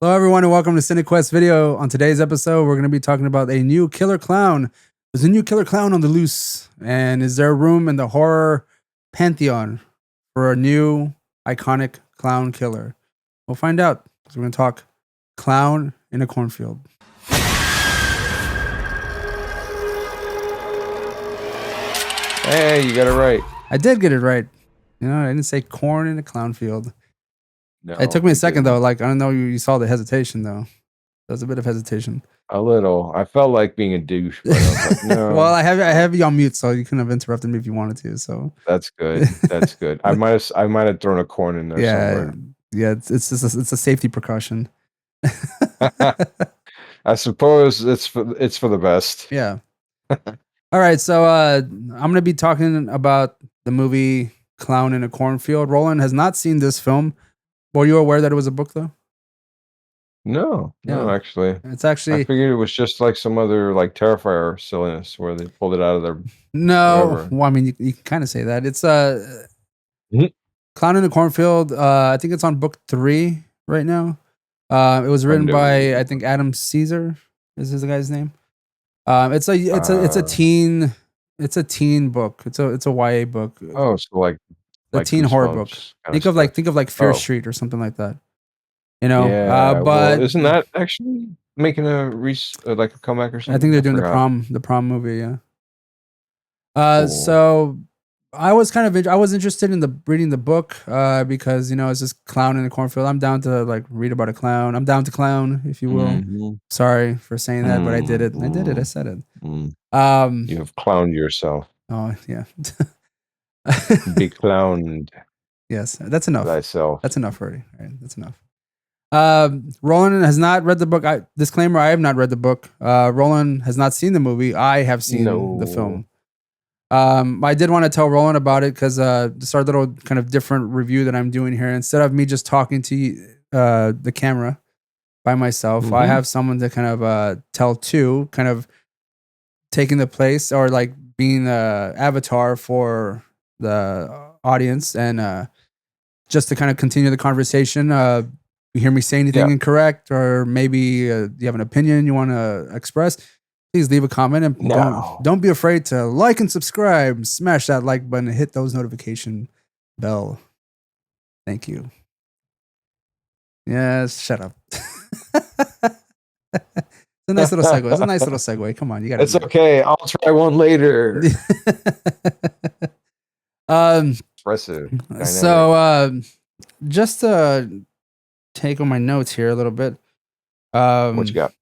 Hello, everyone, and welcome to CineQuest video. On today's episode, we're going to be talking about a new killer clown. There's a new killer clown on the loose, and is there room in the horror pantheon for a new iconic clown killer? We'll find out, because we're going to talk Clown in a Cornfield. Hey, you got it right. I did get it right. You know, I didn't say corn in a clown field. No, It took me a second, didn't. though. Like, I don't know, you saw the hesitation, though. There was a bit of hesitation. A little. I felt like being a douche, but I was like, no. Well, I have you on mute, so you couldn't have interrupted me if you wanted to. So That's good. That's good. I might have thrown a corn in there somewhere. Yeah. It's just it's a safety precaution. I suppose it's for the best. Yeah. All right, so I'm gonna be talking about the movie Clown in a Cornfield. Roland has not seen this film. Were you aware that it was a book, though? No, actually. It's actually. I figured it was just like some other like Terrifier silliness where they pulled it out of their. No, whatever. well, I mean, you can kind of say that. It's Mhm. Clown in a Cornfield. I think it's on book 3 right now. It was written by, I think, Adam Caesar is the guy's name. It's a teen book. It's a YA book. Oh, so like a teen horror book. Think of like Fear Street or something like that. You know, yeah, but well, isn't that actually making like a comeback or something? I think they're doing the prom movie. Yeah. Cool. So I was I was interested in reading the book because, you know, it's just Clown in a Cornfield. I'm down to like read about a clown. I'm down to clown, if you will. Mm-hmm. Sorry for saying that, but I did it. I said it. You have clowned yourself. Oh yeah. Be clowned. Yes, that's enough. Thyself. That's enough already. All right, that's enough. Roland has not read the book. Disclaimer: I have not read the book. Roland has not seen the movie. I have seen the film. I did want to tell Roland about it because just our little kind of different review that I'm doing here. Instead of me just talking to the camera by myself, I have someone to kind of tell to, kind of taking the place or like being the avatar for the audience, and just to kind of continue the conversation. You hear me say anything incorrect, or maybe you have an opinion you want to express, please leave a comment, and don't be afraid to like and subscribe. Smash that like button and hit those notification bell. Thank you. Yes, shut up. It's a nice little segue. It's a nice little segue. Come on, you got it. It's okay. I'll try one later. Impressive. Dynamic. So just to take on my notes here a little bit. What you got?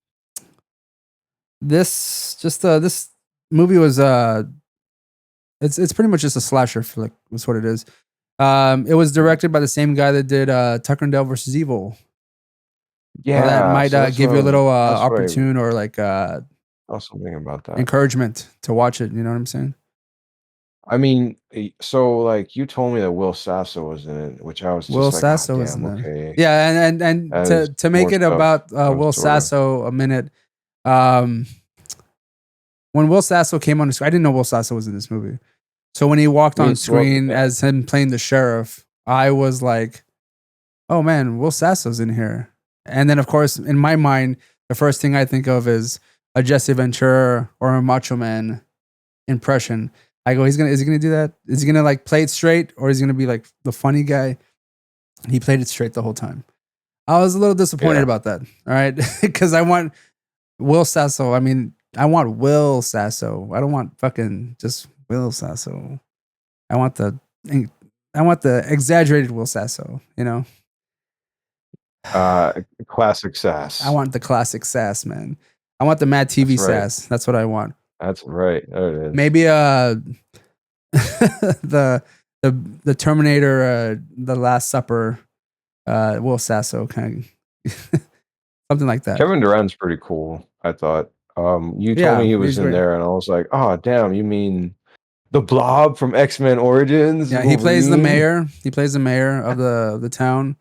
This movie was it's pretty much just a slasher flick. That's what it is. It was directed by the same guy that did Tucker and Dale versus Evil. Yeah, so that might give you a little opportune or like also thinking about that encouragement to watch it. You know what I'm saying? I mean, so like you told me that Will Sasso was in it, which I was just Will like, Sasso was in it. Yeah, and to make it about Will Sasso a minute, when Will Sasso came on the screen, I didn't know Will Sasso was in this movie. So when he walked on screen as him playing the sheriff, I was like, "Oh man, Will Sasso's in here." And then, of course, in my mind, the first thing I think of is a Jesse Ventura or a Macho Man impression. I go, is he gonna do that? Is he gonna like play it straight, or is he gonna be like the funny guy? He played it straight the whole time. I was a little disappointed about that. All right, because I want Will Sasso. I mean, I want Will Sasso. I don't want fucking just Will Sasso. I want the exaggerated Will Sasso. You know. Classic sass. I want the classic sass, man. I want the Mad TV sass. That's what I want. That's right. There it is. Maybe the Terminator, the Last Supper, Will Sasso kind of something like that. Kevin Durant's pretty cool, I thought. You told me he was in there, and I was like, oh damn, you mean the Blob from X-Men Origins? Yeah, he plays the mayor. He plays the mayor of the town.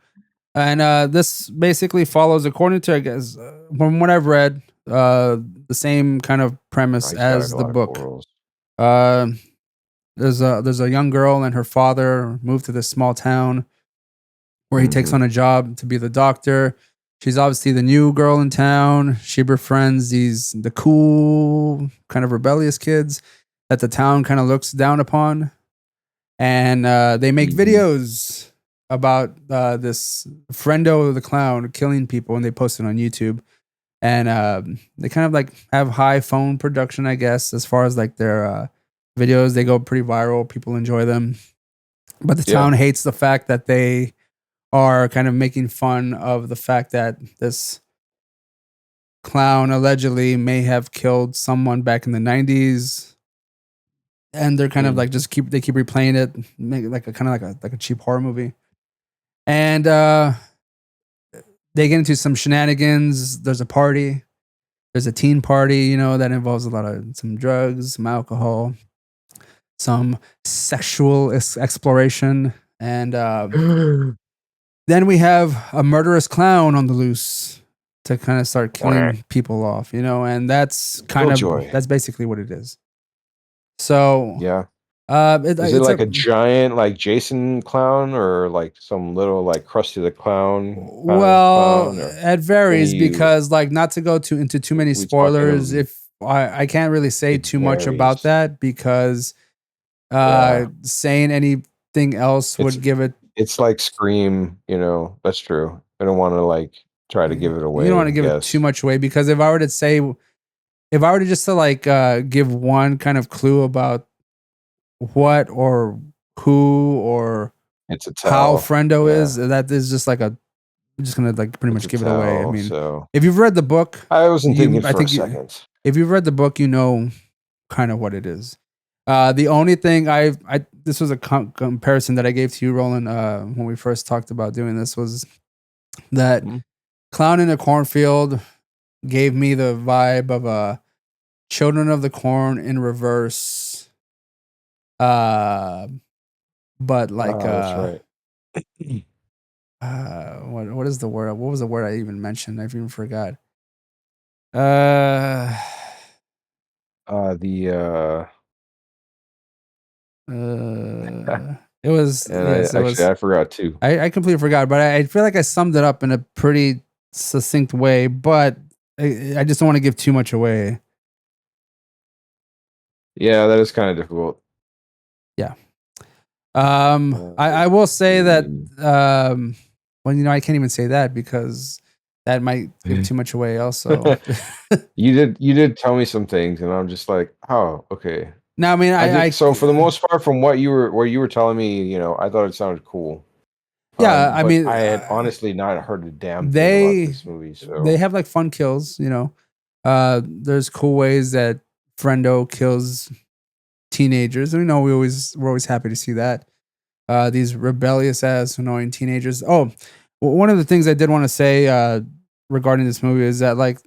And this basically follows, according to, I guess, from what I've read, the same kind of premise as the book. There's a young girl and her father moved to this small town where he takes on a job to be the doctor. She's obviously the new girl in town. She befriends the cool, kind of rebellious kids that the town kind of looks down upon. And they make videos about this friendo the clown killing people, and they post it on YouTube. And they kind of like have high phone production, I guess, as far as like their videos. They go pretty viral. People enjoy them. But the town hates the fact that they are kind of making fun of the fact that this clown allegedly may have killed someone back in the 90s. And they're kind of like keep replaying it, make it like a kind of like a cheap horror movie. And they get into some shenanigans. There's a party. There's a teen party, you know, that involves a lot of some drugs, some alcohol, some sexual exploration. And then we have a murderous clown on the loose to kind of start killing people off, you know, and that's that's basically what it is. So yeah. Is it like a giant like Jason clown or like some little like Krusty the Clown? Well, it varies because like not to go into too many spoilers. If I can't really say too much about that because saying anything else would give it. It's like Scream, you know. That's true. I don't want to like try to give it away. You don't want to give it too much away because if I were to just to like give one kind of clue about what or who or how friendo is, that is just like I'm just gonna like pretty much give it away. I mean, if you've read the book, I wasn't thinking for a second. If you've read the book, you know kind of what it is. The only thing this was a comparison that I gave to you, Roland, when we first talked about doing this, was that Clown in a Cornfield gave me the vibe of Children of the Corn in reverse. But like that's right. What is the word? What was the word I even mentioned? I've even forgot. It was I forgot too. I completely forgot, but I feel like I summed it up in a pretty succinct way, but I just don't want to give too much away. Yeah, that is kind of difficult. Yeah. I will say that well, you know, I can't even say that because that might give too much away also. You did tell me some things and I'm just like, oh, okay. No, I mean, I so for the most part, from what you were telling me, you know, I thought it sounded cool. Yeah, I mean, I had honestly not heard a damn thing about this movie. So they have like fun kills, you know. There's cool ways that Friendo kills teenagers. And, you know, we're always happy to see that. These rebellious ass annoying teenagers. Oh, one of the things I did want to say regarding this movie is that like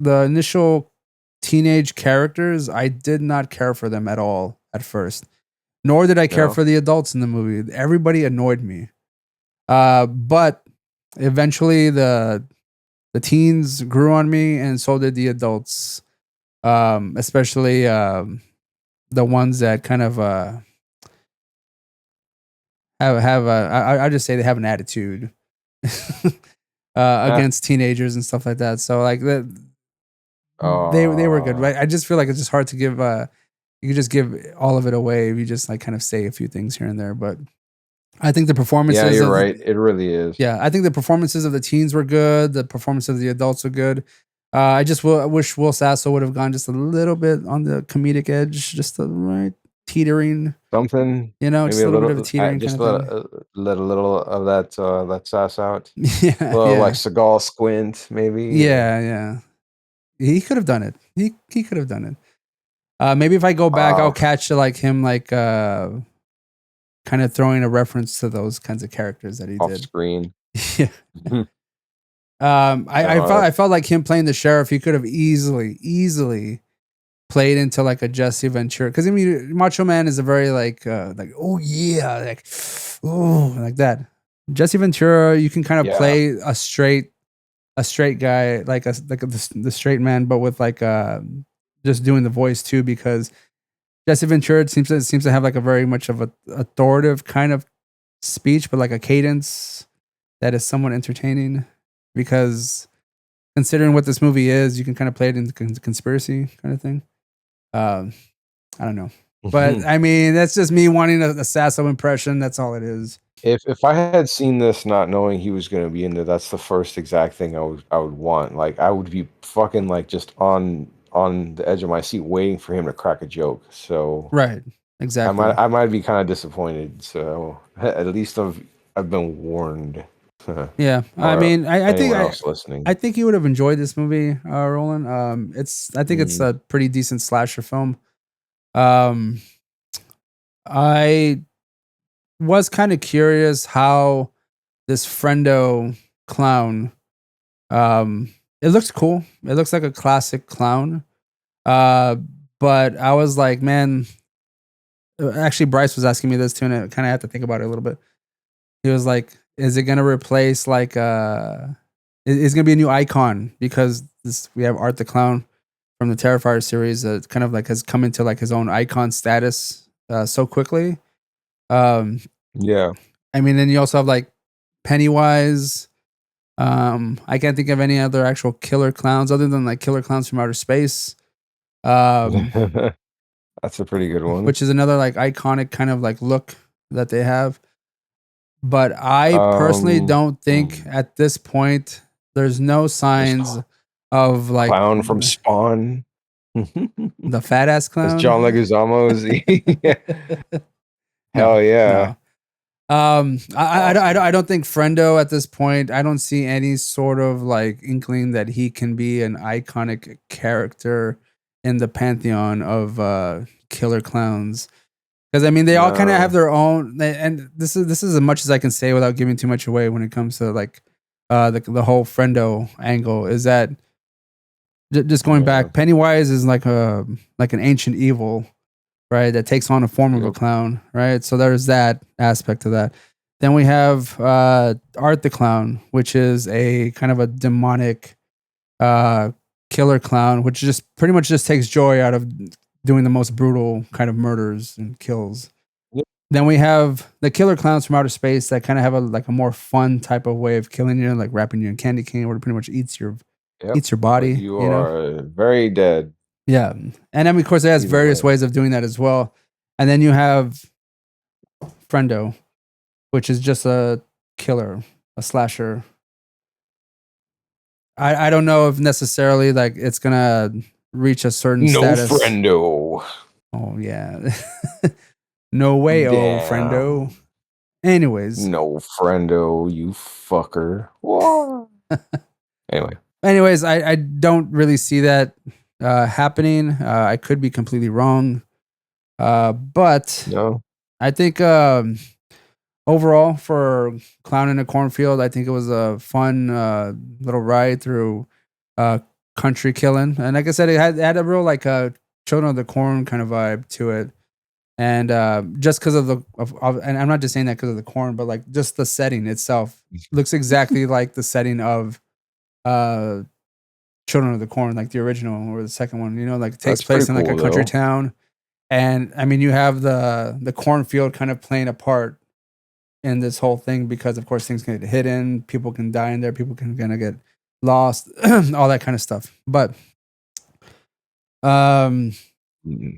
the initial teenage characters, I did not care for them at all at first. Nor did I care for the adults in the movie. Everybody annoyed me. But eventually the teens grew on me, and so did the adults. Especially the ones that kind of have I just say they have an attitude against teenagers and stuff like that. So like that, they were good. Right? I just feel like it's just hard to give. You could just give all of it away if you just like kind of say a few things here and there. But I think the performances. Yeah, you're right. It really is. Yeah, I think the performances of the teens were good. The performance of the adults were good. I just wish Will Sasso would have gone just a little bit on the comedic edge, just the right teetering something, you know, just a little bit of a teetering just kind of thing. Let a little of that sass out. Yeah, a little like Seagal squint, maybe. Yeah. He could have done it. He could have done it. Maybe if I go back, I'll catch like him like kind of throwing a reference to those kinds of characters that he off did. Screen. Yeah. I felt like him playing the sheriff. He could have easily played into like a Jesse Ventura, because I mean, Macho Man is a very like oh yeah, like oh like that. Jesse Ventura, you can kind of play a straight guy, like the straight man, but with like just doing the voice too, because Jesse Ventura seems to have like a very much of a authoritative kind of speech, but like a cadence that is somewhat entertaining. because considering what this movie is, you can kind of play it into conspiracy kind of thing. I don't know, but I mean, that's just me wanting a Sasso impression. That's all it is. If I had seen this not knowing he was going to be in there, that's the first exact thing I would want. Like I would be fucking like just on the edge of my seat waiting for him to crack a joke. So right, exactly. I might be kind of disappointed. So at least I've been warned. Yeah, I mean, I think listening. I think you would have enjoyed this movie, Roland. I think it's a pretty decent slasher film. I was kind of curious how this friendo clown. It looks cool. It looks like a classic clown. But I was like, man. Actually, Bryce was asking me this too, and I kind of had to think about it a little bit. He was like, "Is it gonna replace like It's gonna be a new icon because we have Art the Clown from the Terrifier series that kind of like has come into like his own icon status so quickly." Yeah. I mean, then you also have like Pennywise. I can't think of any other actual killer clowns other than like Killer Clowns from Outer Space. That's a pretty good one. Which is another like iconic kind of like look that they have. But I personally don't think at this point there's no signs of like clown from Spawn. The fat ass clown. That's John Leguizamo's. Hell yeah. No. I don't think Friendo at this point. I don't see any sort of like inkling that he can be an iconic character in the pantheon of killer clowns. Because I mean, they all kind of have their own, and this is as much as I can say without giving too much away when it comes to like the whole Friendo angle. Is that just going back? Pennywise is like an ancient evil, right? That takes on a form of a clown, right? So there's that aspect to that. Then we have Art the Clown, which is a kind of a demonic killer clown, which just pretty much just takes joy out of doing the most brutal kind of murders and kills. Yep. Then we have the killer clowns from outer space that kind of have a more fun type of way of killing you, like wrapping you in candy cane, where it pretty much eats your body. You are very dead. Yeah, and then of course it has various ways of doing that as well. And then you have Friendo, which is just a killer, a slasher. I don't know if necessarily like it's gonna reach a certain status. No friendo. Oh yeah. No way, oh friendo. Anyways. No friendo, you fucker. Anyways, I don't really see that happening. I could be completely wrong. But no. I think overall for Clown in a Cornfield, I think it was a fun little ride through country killing, and like I said, it had a real like Children of the Corn kind of vibe to it, and just because of and I'm not just saying that because of the corn, but like just the setting itself looks exactly like the setting of Children of the Corn, like the original or the second one. You know, like it takes place in like a country town, and I mean you have the cornfield kind of playing a part in this whole thing because of course things can get hidden, people can die in there, people can gonna get lost, all that kind of stuff. But and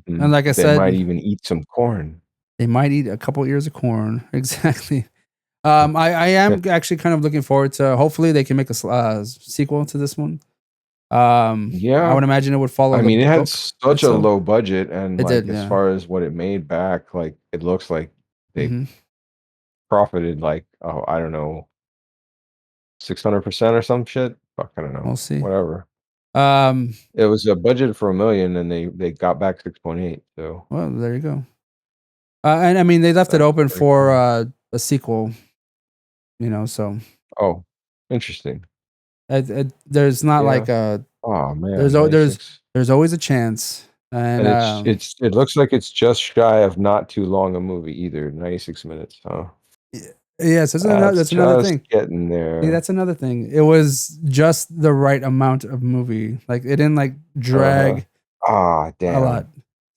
like I said, they might even eat some corn. They might eat a couple ears of corn. Exactly. I am actually kind of looking forward to. Hopefully, they can make a sequel to this one. Yeah, I would imagine it would follow. I mean, it had such a low budget, and like did, as far as what it made back, like it looks like they profited like I don't know, 600% or some shit. Fuck, I don't know. We'll see. Whatever. It was a budget for $1 million, and they got back 6.8. So well, there you go. And I mean, they left it open for a sequel. You know, so interesting. There's not like a man. There's always a chance, and it looks like it's just shy of not too long a movie either. 96 minutes, huh? Yes, that's another thing. Getting there. See, that's another thing. It was just the right amount of movie. Like it didn't like drag damn. a lot.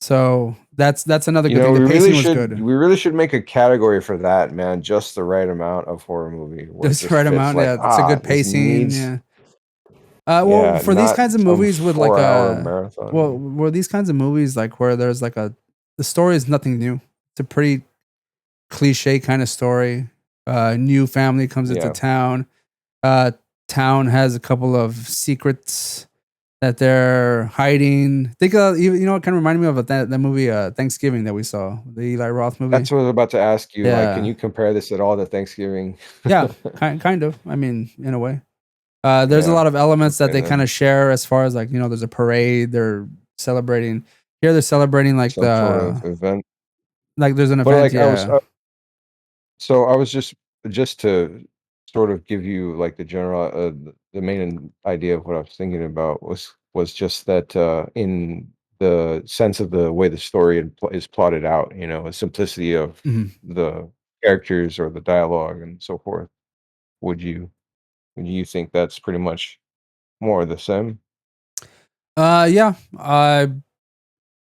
So that's another good thing. The pacing was good. We really should make a category for that, man. Just the right amount of horror movie where Just the right amount. Yeah, it's a good pacing. Yeah. Well, for these kinds of movies with like a marathon. Well, were these kinds of movies like where there's like the story is nothing new. It's a pretty cliche kind of story. New family comes into town. Town has a couple of secrets that they're hiding. Think of, it kind of reminded me of that movie Thanksgiving that we saw, the Eli Roth movie. That's what I was about to ask you. Yeah. Like, can you compare this at all to Thanksgiving? Yeah, kind of. I mean, in a way. There's a lot of elements that they kind of share as far as like, there's a parade, they're celebrating. Here they're celebrating like some sort of event. Like there's an event. Like, so I was just to sort of give you like the general the main idea of what I was thinking about was just that in the sense of the way the story is plotted out, the simplicity of the characters or the dialogue and so forth. Would you think that's pretty much more the same? Yeah.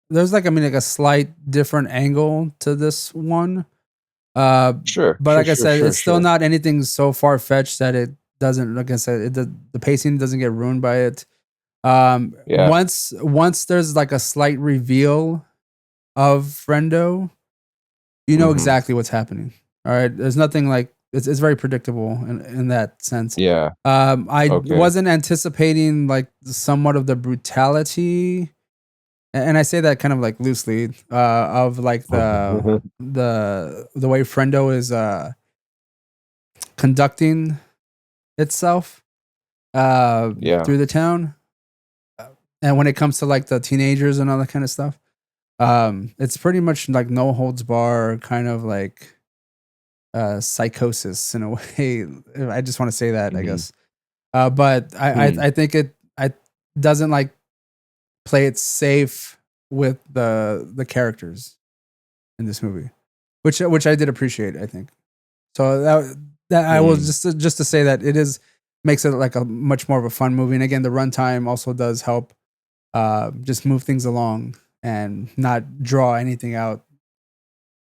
There's like a slight different angle to this one. Sure. But like I said, it's still not anything so far fetched that it doesn't. Like I said, the pacing doesn't get ruined by it. Once there's like a slight reveal of Friendo, you know exactly what's happening. All right, there's nothing like it's very predictable in that sense. Yeah. I wasn't anticipating like somewhat of the brutality, and I say that kind of like loosely of like the way Friendo is conducting itself through the town, and when it comes to like the teenagers and all that kind of stuff, it's pretty much like no holds bar kind of like psychosis in a way. I just want to say that, I guess. But I think it doesn't like play it safe with the characters in this movie, which I did appreciate, I think. So that I was just to say that it makes it like a much more of a fun movie. And again, the runtime also does help just move things along and not draw anything out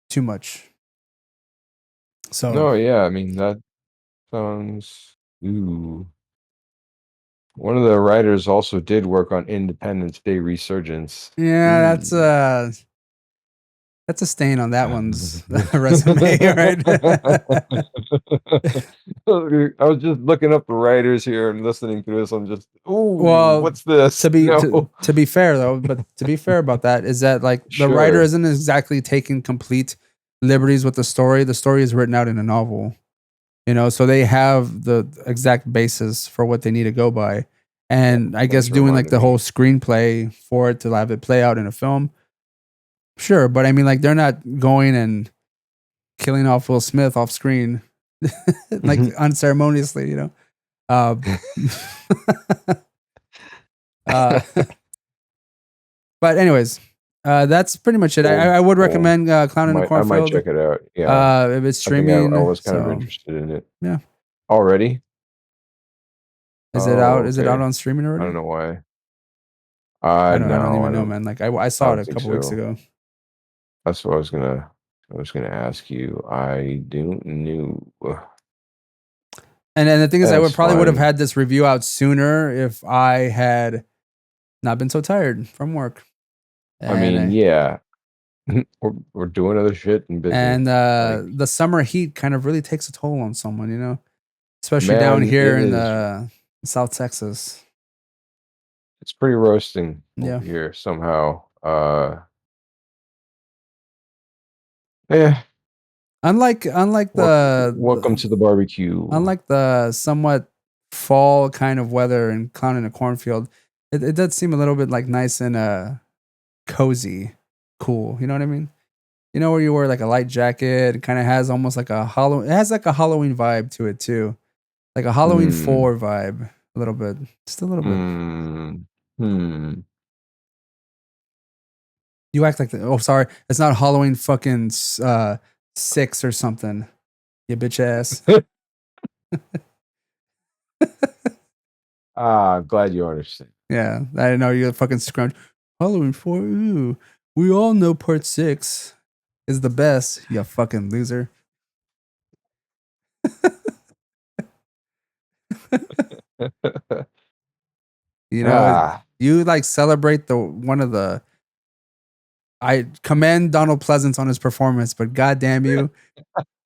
too much. So no, yeah, I mean that sounds one of the writers also did work on Independence Day Resurgence. Yeah, that's a stain on that one's resume, right? I was just looking up the writers here and listening to this. I'm just, what's this? To be fair though, but to be fair about that is that like the writer isn't exactly taking complete liberties with the story. The story is written out in a novel, so they have the exact basis for what they need to go by. And I guess doing like the whole screenplay for it to have it play out in a film. Sure, but I mean, like they're not going and killing off Will Smith off screen, like unceremoniously, but anyways, that's pretty much it. I would recommend Clown in the Cornfield. I might check it out. Yeah, if it's streaming, I was kind of interested in it. Yeah, already. Is it out? Okay. Is it out on streaming already? I don't know why. I don't even know, man. Like I saw it a couple weeks ago. That's what I was gonna ask you. I don't know. And then the thing is, I would have had this review out sooner if I had not been so tired from work. And I mean, yeah, we're doing other shit and busy. And the summer heat kind of really takes a toll on someone, especially down here in South Texas. It's pretty roasting over here somehow. Yeah. Unlike the welcome to the barbecue. Unlike the somewhat fall kind of weather in Clown in a Cornfield, it does seem a little bit like nice and cozy, cool. You know what I mean? Where you wear like a light jacket, it kind of has almost like it has like a Halloween vibe to it too, like a Halloween 4 vibe, a little bit, just a little bit. You act like sorry, it's not Halloween fucking 6 or something. You bitch ass. I'm glad you understand. Yeah, I know you're fucking scrunch. Halloween 4. Ooh. We all know part 6 is the best, you fucking loser. You know, you like celebrate I commend Donald Pleasance on his performance, but goddamn you,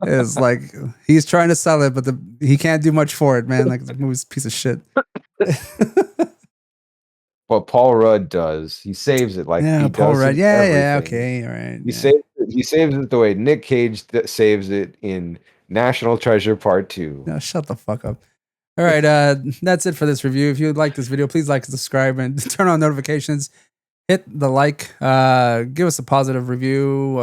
is like he's trying to sell it, but he can't do much for it, man. Like the movie's a piece of shit. What Paul Rudd does, he saves it like he Paul does Rudd. everything. Okay, all right. He saves it the way Nick Cage saves it in National Treasure Part 2. No, shut the fuck up. All right, that's it for this review. If you like this video, please like, subscribe, and turn on notifications. Hit the like. Give us a positive review.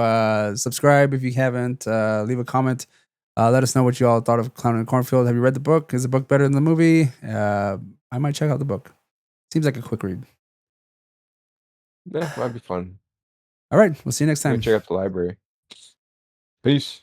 Subscribe if you haven't. Leave a comment. Let us know what you all thought of Clown in Cornfield. Have you read the book? Is the book better than the movie? I might check out the book. Seems like a quick read. Yeah, might be fun. All right, we'll see you next time. Check out the library. Peace.